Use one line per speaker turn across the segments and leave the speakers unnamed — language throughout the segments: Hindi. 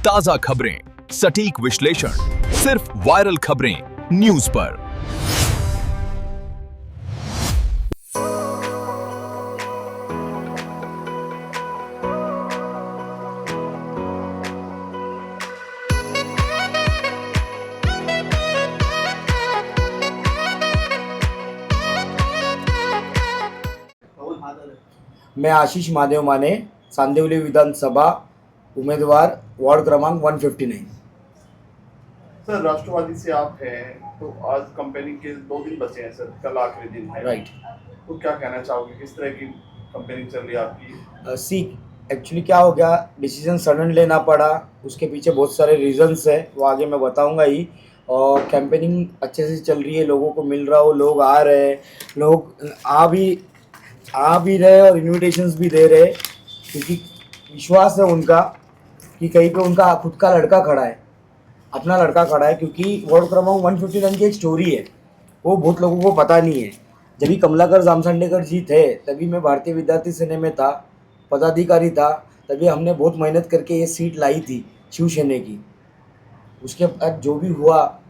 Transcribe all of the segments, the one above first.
ताजा खबरें, सटीक विश्लेषण, सिर्फ वायरल खबरें न्यूज पर।
मैं आशीष महादेव माने, चांदिवली विधानसभा उम्मीदवार, वार्ड क्रमांक 159।
सर, राष्ट्रवादी से आप हैं तो आज कंपेनिंग के 2 दिन बचे हैं सर, कल आखिरी दिन है।
राइट।
तो क्या कहना चाहोगे, किस तरह की कंपेनिंग चल रही है आपकी?
सी एक्चुअली क्या हो गया, डिसीजन सडन लेना पड़ा, उसके पीछे बहुत सारे रीजंस है, वो आगे मैं बताऊंगा ही। और कैंपेनिंग अच्छे से चल रही है, लोगों को मिल रहा हो, लोग आ रहे हैं, लोग आ भी रहे और इन्विटेशंस भी दे रहे, क्योंकि विश्वास है उनका कि कहीं पे उनका खुद का लड़का खड़ा है, अपना लड़का खड़ा है। क्योंकि वार्ड क्रमांक 159 की एक स्टोरी है, वो बहुत लोगों को पता नहीं है। जब भी कमलाकर जामसंडेकर जी थे, तभी मैं भारतीय विद्यार्थी सेना में था, पदाधिकारी था, तभी हमने बहुत मेहनत करके ये सीट लाई थी शिवसेना की। उसके बाद जो भी हुआ,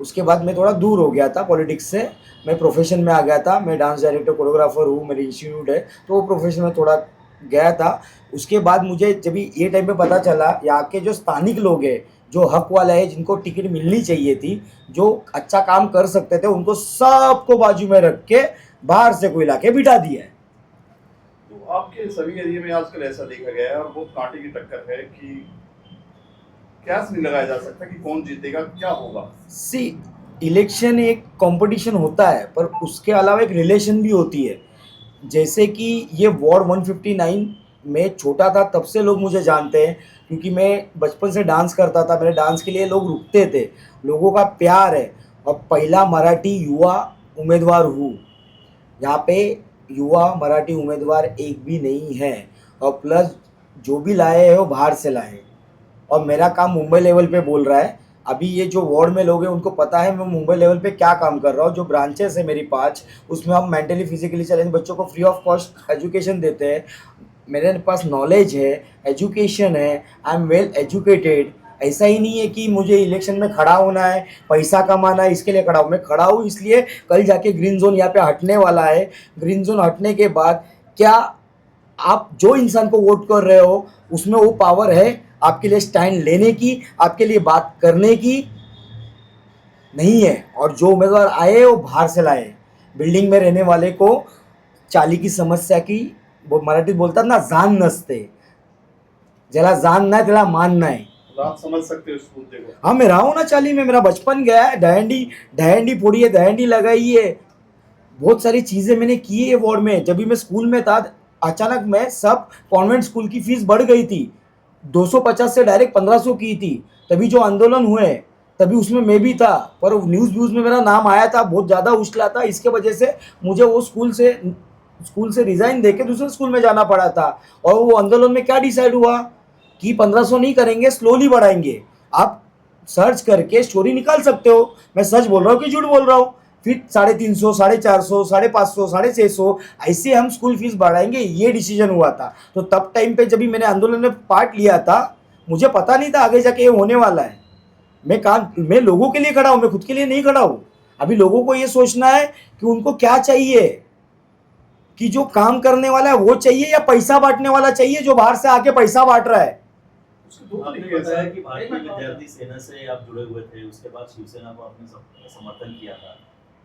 उसके बाद मैं थोड़ा दूर हो गया था पॉलिटिक्स से, मैं प्रोफेशन में आ गया था। मैं डांस डायरेक्टर कोरियोग्राफर हूँ, मेरी इंस्टीट्यूट है, तो वो प्रोफेशन में थोड़ा गया था। उसके बाद मुझे जब ये टाइम पे पता चला, यहाँ के जो स्थानिक लोग हैं, जो हक वाले हैं, जिनको टिकट मिलनी चाहिए थी, जो अच्छा काम कर सकते थे, उनको सबको बाजू में रख के बाहर से कोई लाके बिठा दिया है।
तो आपके सभी एरिया में आजकल ऐसा देखा गया है और बहुत कांटे की टक्कर है कि कैस नहीं लगाया जा सकता कि कौन जीतेगा, क्या होगा।
सी इलेक्शन एक कंपटीशन होता है, पर उसके अलावा एक रिलेशन भी होती है। जैसे कि ये वार्ड 159 में छोटा था तब से लोग मुझे जानते हैं, क्योंकि मैं बचपन से डांस करता था, मेरे डांस के लिए लोग रुकते थे, लोगों का प्यार है। और पहला मराठी युवा उम्मीदवार हूँ यहाँ पे, युवा मराठी उम्मीदवार एक भी नहीं है। और प्लस जो भी लाए हैं वो बाहर से लाए हैं, और मेरा काम मुंबई लेवल पे बोल रहा है। अभी ये जो वार्ड में लोग हैं उनको पता है मैं मुंबई लेवल पे क्या काम कर रहा हूँ। जो ब्रांचेस है मेरी 5, उसमें हम मेंटली फिजिकली चैलेंज बच्चों को फ्री ऑफ कॉस्ट एजुकेशन देते हैं। मेरे पास नॉलेज है, एजुकेशन है, आई एम वेल एजुकेटेड। ऐसा ही नहीं है कि मुझे इलेक्शन में खड़ा होना है, पैसा कमाना है, इसके लिए खड़ा हूँ। मैं खड़ा हूँ इसलिए कल जाके ग्रीन जोन यहाँ पे हटने वाला है। ग्रीन जोन हटने के बाद क्या आप जो इंसान को वोट कर रहे हो, उसमें वो पावर है आपके लिए स्टैंड लेने की, आपके लिए बात करने की? नहीं है। और जो उम्मीदवार आए वो बाहर से लाए। बिल्डिंग में रहने वाले को चाली की समस्या की, वो मराठीत बोलतात ना, जाण नसते, ज्याला जाण नाही त्याला मान नाही।
तो आप समझ सकते हो इस मुद्दे को।
हाँ, मैं रहा हूँ ना चाली में, मेरा बचपन गया है। दहंडी फोड़ी है, दहंडी लगाई है, बहुत सारी चीज़ें मैंने की है वार्ड में। जब भी मैं स्कूल में था, अचानक में सब कॉन्वेंट स्कूल की फीस बढ़ गई थी, 250 से डायरेक्ट 1500 की थी। तभी जो आंदोलन हुए, तभी उसमें मैं भी था, पर न्यूज़ में मेरा नाम आया था, बहुत ज़्यादा उछला था। इसके वजह से मुझे वो स्कूल से रिज़ाइन देके दूसरे स्कूल में जाना पड़ा था। और वो आंदोलन में क्या डिसाइड हुआ कि 1500 नहीं करेंगे, स्लोली बढ़ाएंगे। आप सर्च करके स्टोरी निकाल सकते हो, मैं सच बोल रहा हूँ कि झूठ बोल रहा हूँ। फिर 350, 450, 550, 650 ऐसे हम स्कूल फीस बढ़ाएंगे, ये डिसीजन हुआ था। तो तब टाइम पे जब भी मैंने आंदोलन में पार्ट लिया था, मुझे पता नहीं था आगे जाके ये होने वाला है। मैं लोगों के लिए खड़ा हूँ, मैं खुद के लिए नहीं खड़ा हूँ। अभी लोगों को ये सोचना है कि उनको क्या चाहिए, कि जो काम करने वाला है वो चाहिए या पैसा बांटने वाला चाहिए जो बाहर से आके पैसा बांट रहा है।
आपने बताया कि भारतीय विद्यार्थी सेना से आप जुड़े हुए थे, उसके बाद शिवसेना को आपने समर्थन किया था।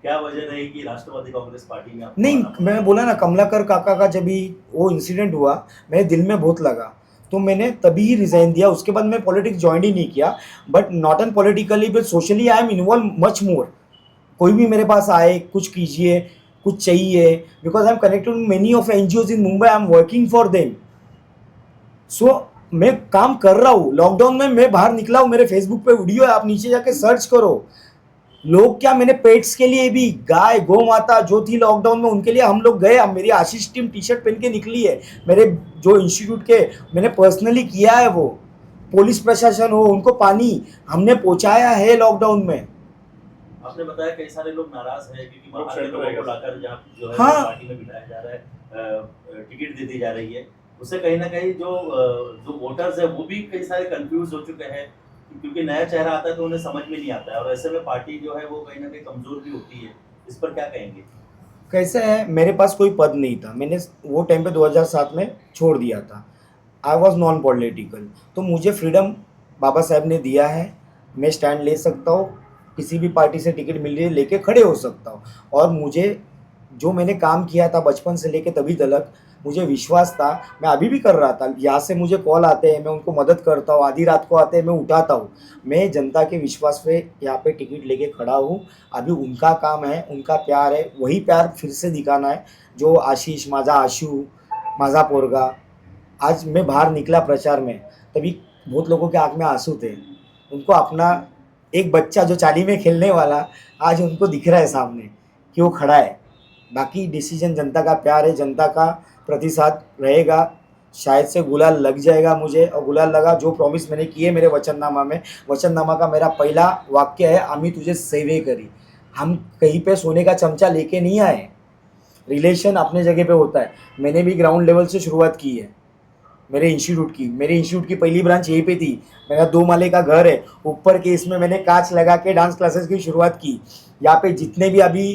क्या वजह रही कि राष्ट्रवादी कांग्रेस पार्टी में
नहीं, मैंने बोला ना, कमलाकर काका का जब भी वो इंसिडेंट हुआ, मेरे दिल में बहुत लगा, तो मैंने तभी ही रिजाइन दिया। उसके बाद मैं पॉलिटिक्स ज्वाइन ही नहीं किया, but not an politically but socially I am involve much more. कोई भी मेरे पास आए, कुछ कीजिए, कुछ चाहिए, because I am connected with many of NGOs in Mumbai, I am working for them. So मैं काम कर रहा हूँ। लॉकडाउन में मैं बाहर निकला हूँ, मेरे फेसबुक पे वीडियो है, आप नीचे जाके सर्च करो। लोग क्या, मैंने पेट्स के लिए भी, गाय गौ माता जो थी लॉकडाउन में, उनके लिए हम लोग गए। हम मेरी आशीष टीम टी शर्ट पहन के निकली है, मेरे जो इंस्टीट्यूट के मैंने पर्सनली किया है। वो पुलिस प्रशासन हो, उनको पानी हमने पहुंचाया है लॉकडाउन में।
आपने बताया कई सारे लोग नाराज हैं क्योंकि बाहर के लोगों को लाकर जहाँ जो है
हाँ।
पार्टी में बिठाया जा रहा है, टिकट दे दी जा रही है, उससे कहीं ना कहीं जो वोटर्स है वो भी कई सारे कंफ्यूज हो चुके हैं, क्योंकि नया चेहरा आता है तो उन्हें समझ में नहीं आता है, और ऐसे में पार्टी जो है वो कहीं ना कहीं कमजोर भी होती है। इस पर क्या कहेंगे?
कैसे है, मेरे पास कोई पद नहीं था, मैंने वो टाइम पे 2007 में छोड़ दिया था। आई वॉज नॉन पॉलिटिकल, तो मुझे फ्रीडम बाबा साहब ने दिया है। मैं स्टैंड ले सकता हूँ, किसी भी पार्टी से टिकट मिल रही है लेके खड़े हो सकता हूँ। और मुझे जो मैंने काम किया था बचपन से लेके तभी तक, मुझे विश्वास था, मैं अभी भी कर रहा था। यहाँ से मुझे कॉल आते हैं, मैं उनको मदद करता हूँ, आधी रात को आते हैं मैं उठाता हूँ। मैं जनता के विश्वास पे यहाँ पे टिकट लेके खड़ा हूँ। अभी उनका काम है, उनका प्यार है, वही प्यार फिर से दिखाना है जो आशीष, माझा आशू, माझा पोरगा। आज मैं बाहर निकला प्रचार में, तभी बहुत लोगों के आँख में आंसू थे। उनको अपना एक बच्चा जो चाली में खेलने वाला, आज उनको दिख रहा है सामने कि वो खड़ा है। बाकी डिसीजन जनता का प्यार है, जनता का प्रतिसाद रहेगा। शायद से गुलाल लग जाएगा मुझे, और गुलाल लगा, जो प्रॉमिस मैंने किए मेरे वचननामा में, वचननामा का मेरा पहला वाक्य है, आम्ही तुझे सेवे करी। हम कहीं पे सोने का चमचा लेके नहीं आए। रिलेशन अपने जगह पे होता है। मैंने भी ग्राउंड लेवल से शुरुआत की है। मेरे इंस्टीट्यूट की पहली ब्रांच यहीं पे थी। मेरा 2 माले का घर है, ऊपर के इसमें मैंने कांच लगा के डांस क्लासेस की शुरुआत की। यहाँ पे जितने भी अभी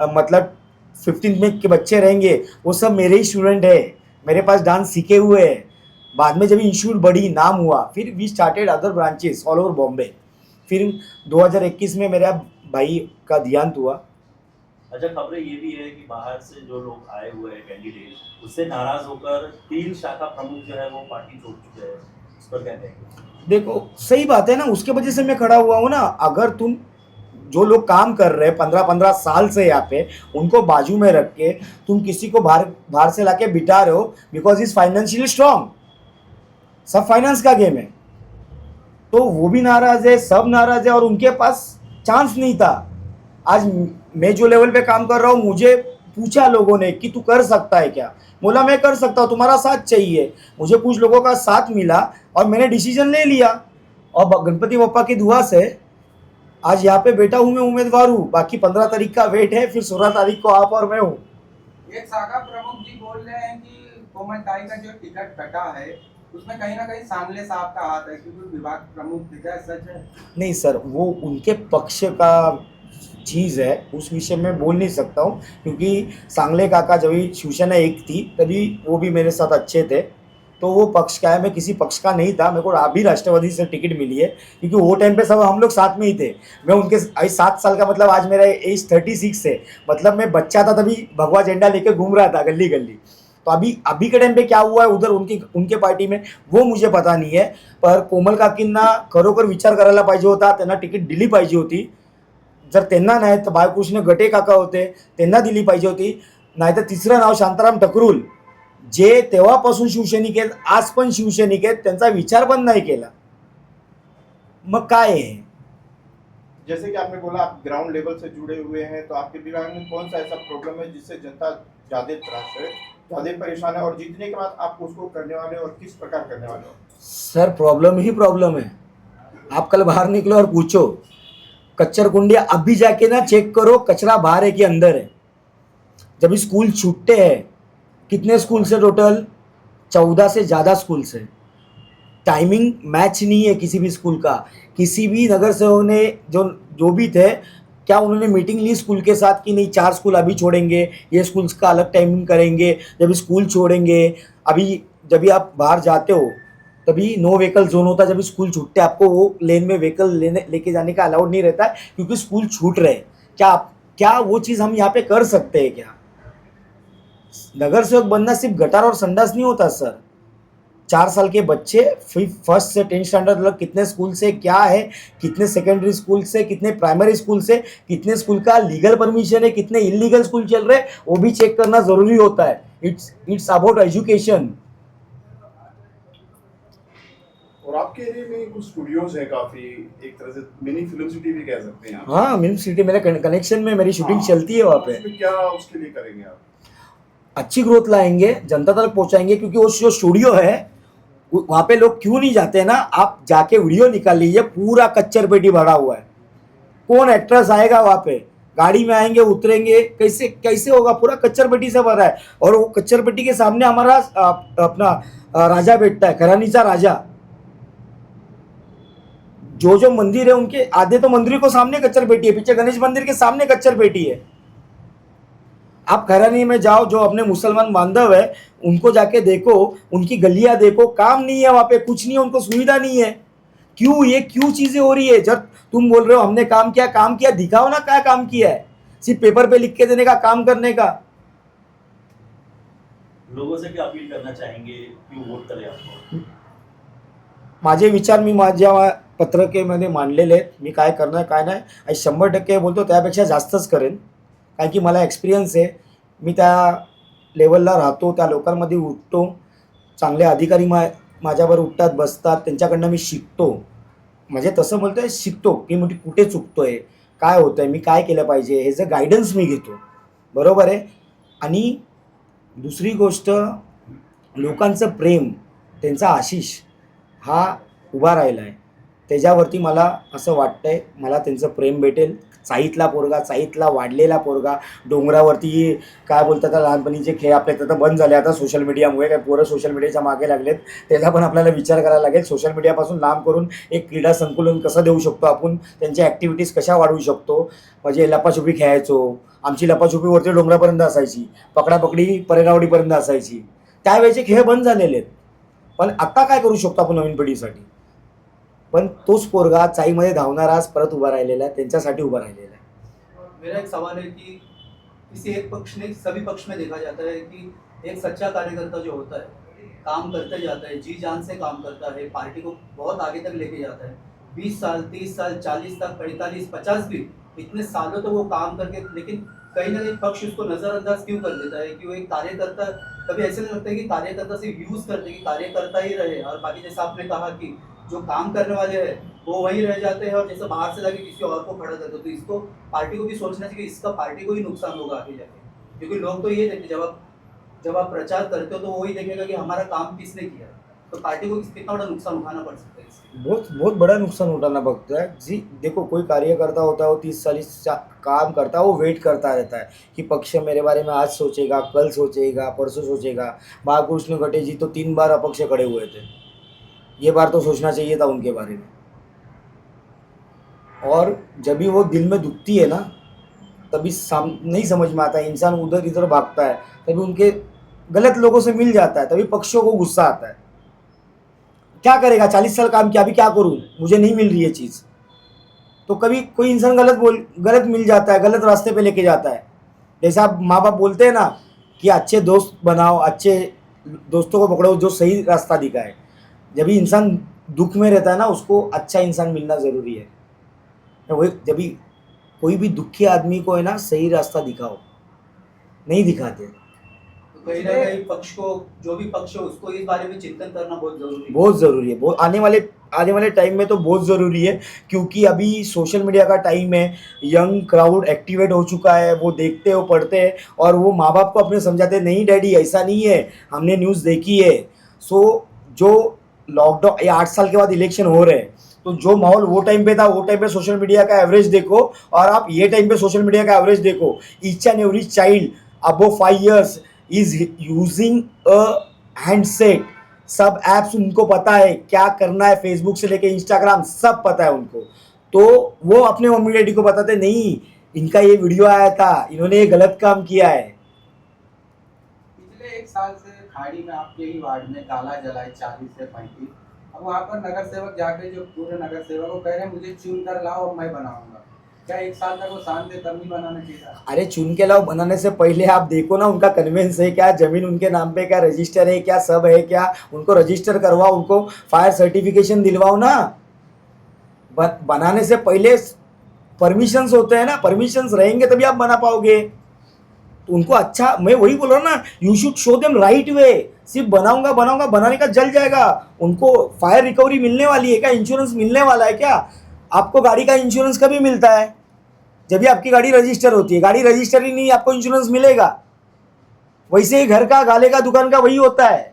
मतलब 15 में के बच्चे रहेंगे वो सब मेरे ही स्टूडेंट है, मेरे पास डांस सीखे हुए हैं। बाद में जब इंस्टीट्यूट बड़ी नाम हुआ, फिर we started other branches all over Bombay. फिर 2021 में मेरा भाई का देहांत हुआ।
अच्छा, खबरें ये भी है कि बाहर से जो लोग आए हुए हैं कैंडिडेट, उससे नाराज होकर 3 शाखा प्रमुख जो है वो पार्टी छोड़ चुके हैं। उस पर क्या कहेंगे?
देखो सही बात है ना, उसके वजह से मैं खड़ा हुआ हूँ ना। अगर तुम जो लोग काम कर रहे हैं 15-15 साल से यहाँ पे, उनको बाजू में रख के तुम किसी को बाहर से लाके बिठा रहे हो बिकॉज इज फाइनेंशियली स्ट्रांग। सब फाइनेंस का गेम है, तो वो भी नाराज है, सब नाराज है, और उनके पास चांस नहीं था। आज मैं जो लेवल पे काम कर रहा हूँ, मुझे पूछा लोगों ने कि तू कर सकता है क्या। बोला मैं कर सकता हूँ, तुम्हारा साथ चाहिए। मुझे कुछ लोगों का साथ मिला और मैंने डिसीजन ले लिया, और गणपति बप्पा की दुआ से आज यहाँ पे बैठा हूँ, मैं उम्मीदवार हूँ। बाकी 15 तारीख का वेट है, फिर 16 तारीख को आप और मैं हूँ।
एक शाखा प्रमुख जी बोल रहे हैं कि कोमलताई का जो टिकट कटा है उसमें कहीं ना कहीं सांगले साहब का हाथ है, क्योंकि विभाग प्रमुख थे। क्या सच है?
नहीं सर, वो उनके पक्ष का चीज़ है, उस विषय में बोल नहीं सकता हूँ। क्योंकि सांगले काका जब शिवसेना एक थी तभी वो भी मेरे साथ अच्छे थे, तो वो पक्ष का है, मैं किसी पक्ष का नहीं था। मेरे को अभी राष्ट्रवादी से टिकट मिली है, क्योंकि वो टाइम पे सब हम लोग साथ में ही थे। मैं उनके 7 साल का, मतलब आज मेरा एज 36 है, मतलब मैं बच्चा था तभी भगवा झंडा लेके घूम रहा था गली गली। तो अभी के टाइम पे क्या हुआ है उधर उनके पार्टी में वो मुझे पता नहीं है। पर कोमल काकींना खरोखर विचार करायला पाहिजे होता, त्यांना तिकीट दिली पाहिजे होती। जर त्यांना नाही तर बाळकृष्ण गटे काका होते, त्यांना दिली पाहिजे होती। नाहीतर तिसरं नाव शांताराम टकरूल, जे तेव्हापासून शिवसैनिक आहेत, आज पण शिवसैनिक आहेत, त्यांचा विचार पण नाही केला। मग काय आहे?
जैसे कि आपने बोला आप ग्राउंड लेवल से जुड़े हुए हैं, तो आपके दिमाग में कौन सा ऐसा प्रॉब्लम है जिससे जनता ज्यादा त्रास है, ज्यादा परेशान है, और जीतने के बाद आप उसको करने वाले और किस प्रकार करने वाले हो?
सर प्रॉब्लम ही प्रॉब्लम है। आप कल बाहर निकलो और पूछो, कच्चर कुंडिया अभी जाके ना चेक करो, कचरा बाहर है कि अंदर है। जब स्कूल छूटते हैं, कितने स्कूल से टोटल 14 से ज़्यादा स्कूल से, टाइमिंग मैच नहीं है किसी भी स्कूल का। किसी भी नगर सेवक ने जो भी थे, क्या उन्होंने मीटिंग ली स्कूल के साथ कि नहीं 4 स्कूल अभी छोड़ेंगे, ये स्कूल्स का अलग टाइमिंग करेंगे, जब स्कूल छोड़ेंगे। अभी जब भी आप बाहर जाते हो तभी नो व्हीकल जोन होता है। जब स्कूल छूटते हैं आपको वो लेन में व्हीकल लेके जाने का अलाउड नहीं रहता है, क्योंकि स्कूल छूट रहे। क्या वो चीज़ हम यहाँ पे कर सकते हैं क्या? नगर सेवक बनना सिर्फ गटार और संडास नहीं होता सर। 4 साल के बच्चे फर्स्ट से 10 स्टैंडर्ड तक कितने स्कूल से क्या है, कितने सेकेंडरी स्कूल से, कितने प्राइमरी स्कूल से, कितने स्कूल का लीगल परमिशन है, कितने इलीगल स्कूल चल रहे हैं, वो भी चेक करना जरूरी होता है। It's about education.
और आपके एरिया में कुछ स्टूडियोज है काफी, एक तरह से मिनी फिल्म सिटी भी कह सकते हैं आप।
हाँ, मिल्क सिटी मेरे कनेक्शन में मेरी शूटिंग
हाँ,
चलती है वहाँ पे।
उसमें क्या उसके लिए करेंगे आप?
अच्छी ग्रोथ लाएंगे, जनता तक पहुँचाएंगे, क्योंकि वो जो स्टूडियो है वहाँ पे लोग क्यों नहीं जाते हैं ना। आप जाके वीडियो निकाल लीजिए, पूरा कच्चर पेटी भरा हुआ है। कौन एक्ट्रेस आएगा वहाँ पे? गाड़ी में आएंगे उतरेंगे, कैसे कैसे होगा? पूरा कच्चर पट्टी से भरा है, और वो कच्चर पट्टी के सामने हमारा अपना राजा बैठता है, घरानीचा राजा। जो मंदिर है उनके आधे तो मंदिर को सामने कच्चर पेटी है, पीछे गणेश मंदिर के सामने कच्चर पेटी है। आप खैरानी में जाओ, जो अपने मुसलमान बांधव है उनको जाके देखो, उनकी गलियां देखो, काम नहीं है वहां पे, कुछ नहीं है, उनको सुविधा नहीं है। क्यों चीजें हो रही है? जब तुम बोल रहे हो हमने काम किया, दिखाओ ना क्या काम किया है। सिर्फ पेपर पे लिख के देने का, काम करने का।
लोगों से क्या अपील करना चाहेंगे कि वोट करें आपको?
माझे विचार मी माझ्या पत्रकेमध्ये मांडलेले आहेत. मी काय करणार काय नाही, आणि 100% बोलतो त्यापेक्षा जास्तच करेन, कारण की मला एक्सपिरियन्स आहे. मी त्या लेवलला राहतो, त्या लोकांमध्ये उठतो, चांगले अधिकारी माझ्यावर उठतात बसतात, त्यांच्याकडनं मी शिकतो. म्हणजे तसं बोलतोय शिकतो की मी कुठे चुकतोय, काय होतंय, मी काय केलं पाहिजे, हे जे गायडन्स मी घेतो. बरोबर आहे. आणि दुसरी गोष्ट, लोकांचं प्रेम, त्यांचा आशिष हा उभा राहिला आहे. त्याच्यावरती मला असं वाटतंय, मला त्यांचं प्रेम भेटेल. चाळीतला पोरगा, चाळीतला वाढलेला पोरगा, डोंगरावरती काय बोलतात लहानपणीचे खेळ आपले तर बंद झाले आता सोशल मीडियामुळे. काय पोरं सोशल मीडियाच्या मागे लागलेत, त्याचा पण आपल्याला विचार करायला लागेल. सोशल मीडियापासून लांब करून एक क्रीडा संकुलन कसं देऊ शकतो आपण, त्यांच्या ॲक्टिव्हिटीज कशा वाढवू शकतो. म्हणजे लपाछुपी खेळायचो, आमची लपाछुपी वरती डोंगरापर्यंत असायची, पकडापकडी परेगावडीपर्यंत असायची. त्यावेळेचे खेळ बंद झालेले आहेत. पण आता काय करू शकतो आपण नवीन पिढीसाठी? पण तोच पोरगा चाईमध्ये धावणारा आज परत उभा राहिलेला आहे, त्यांच्यासाठी उभा राहिलेला आहे.
मेरा एक सवाल है कि किसी एक पक्ष ने, सभी पक्ष में देखा जाता है कि एक सच्चा कार्यकर्ता जो होता है काम करते जाता है, जी जान से काम करता है, पार्टी को बहुत आगे तक लेके जाता है. 20 साल, 30 साल, 40 तक, 45, 50 भी, इतने सालों तो वो काम करके, लेकिन कहीं ना कहीं पक्ष उसको नजरअंदाज क्यों कर देता है कि वो एक कार्यकर्ता, कभी ऐसे नहीं लगता है कि कार्यकर्ता से यूज करते कि कार्यकर्ता ही रहे, और बाकी जैसा आपने कहा कि जो काम करने वाले हैं वो वहीं रह जाते हैं, और जैसे बाहर से जाके किसी और को खड़ा करते, तो इसको पार्टी को भी सोचना चाहिए कि इसका पार्टी को ही नुकसान होगा आगे जाके. क्योंकि लोग तो ये देखते, जब आप प्रचार करते हो तो वही देखेगा कि हमारा काम किसने किया, तो पार्टी को कितना बड़ा नुकसान उठाना पड़ सकता है इससे.
बहुत बड़ा नुकसान उठाना पड़ता है जी. देखो, कोई कार्यकर्ता होता है वो 30-40 काम करता है, वो वेट करता रहता है कि पक्ष मेरे बारे में आज सोचेगा, कल सोचेगा, परसों सोचेगा. बालकृष्ण गटे जी तो 3 बार अपक्ष खड़े हुए थे, ये बार तो सोचना चाहिए था उनके बारे में. और जब भी वो दिल में दुखती है ना, तभी नहीं समझ में आता है, इंसान उधर इधर भागता है, तभी उनके गलत लोगों से मिल जाता है, तभी पक्षों को गुस्सा आता है. क्या करेगा? 40 साल काम किया, अभी क्या करूं, मुझे नहीं मिल रही है चीज़. तो कभी कोई इंसान गलत मिल जाता है, गलत रास्ते पे लेके जाता है. जैसे आप माँ बाप बोलते हैं ना कि अच्छे दोस्त बनाओ, अच्छे दोस्तों को पकड़ो जो सही रास्ता दिखाए. जब भी इंसान दुख में रहता है ना, उसको अच्छा इंसान मिलना ज़रूरी है. वही जब भी कोई भी दुखी आदमी को है ना, सही रास्ता दिखाओ, नहीं दिखाते.
तो कहीं ना कहीं पक्ष को, जो भी पक्ष है उसको इस बारे में चिंतन करना बहुत जरूरी है.
बहुत ज़रूरी है. बहुत आने वाले टाइम में तो बहुत ज़रूरी है, क्योंकि अभी सोशल मीडिया का टाइम है. यंग क्राउड एक्टिवेट हो चुका है, वो देखते हैं, वो पढ़ते हैं, और वो माँ बाप को अपने समझाते हैं, नहीं डैडी ऐसा नहीं है, हमने न्यूज़ देखी है. सो जो लॉकडाउन, ये 8 साल के बाद इलेक्शन हो रहे हैं, तो जो माहौल वो टाइम पे था, वो टाइम पे सोशल मीडिया का एवरेज देखो, और आप ये टाइम पे सोशल मीडिया का एवरेज देखो. Each and every child above 5 years is using a handset. सब ऐप्स उनको पता है क्या करना है, फेसबुक से लेके इंस्टाग्राम सब पता है उनको. तो वो अपने मम्मी डैडी को बताते, नहीं इनका ये वीडियो आया था, इन्होंने ये गलत काम किया है.
पिछले 1 साल से खाड़ी में आपके ही वार्ड में काला जलाए 40 से 35. अब वहाँ पर नगर सेवक जाके जो पूरे नगर सेवक को कह रहे हैं मुझे चुन कर लाओ और मैं बनाऊंगा. क्या 1 साल तक वो शांत थे तब नहीं बनाना चाहिए?
अरे चुन के लाओ बनाने से पहले आप देखो ना उनका कन्वेंस है क्या, जमीन उनके नाम पे क्या रजिस्टर है क्या, सब है क्या, उनको रजिस्टर करवाओ, उनको फायर सर्टिफिकेशन दिलवाओ ना. बनाने से पहले परमिशंस होते हैं ना, परमिशंस रहेंगे तभी आप बना पाओगे. तो उनको अच्छा, मैं वही बोल रहा हूँ ना, you should show them right way. सिर्फ बनाऊंगा बनाने का जल जाएगा. उनको फायर रिकवरी मिलने वाली है क्या, इंश्योरेंस मिलने वाला है क्या? आपको गाड़ी का इंश्योरेंस कभी मिलता है? जब भी आपकी गाड़ी रजिस्टर होती है. गाड़ी रजिस्टर ही नहीं, आपको इंश्योरेंस मिलेगा. वैसे ही घर का, गाले का, दुकान का वही होता है.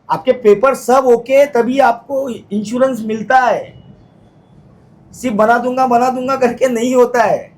आपके पेपर सब ओके तभी आपको इंश्योरेंस मिलता है. सिर्फ बना दूंगा करके नहीं होता है.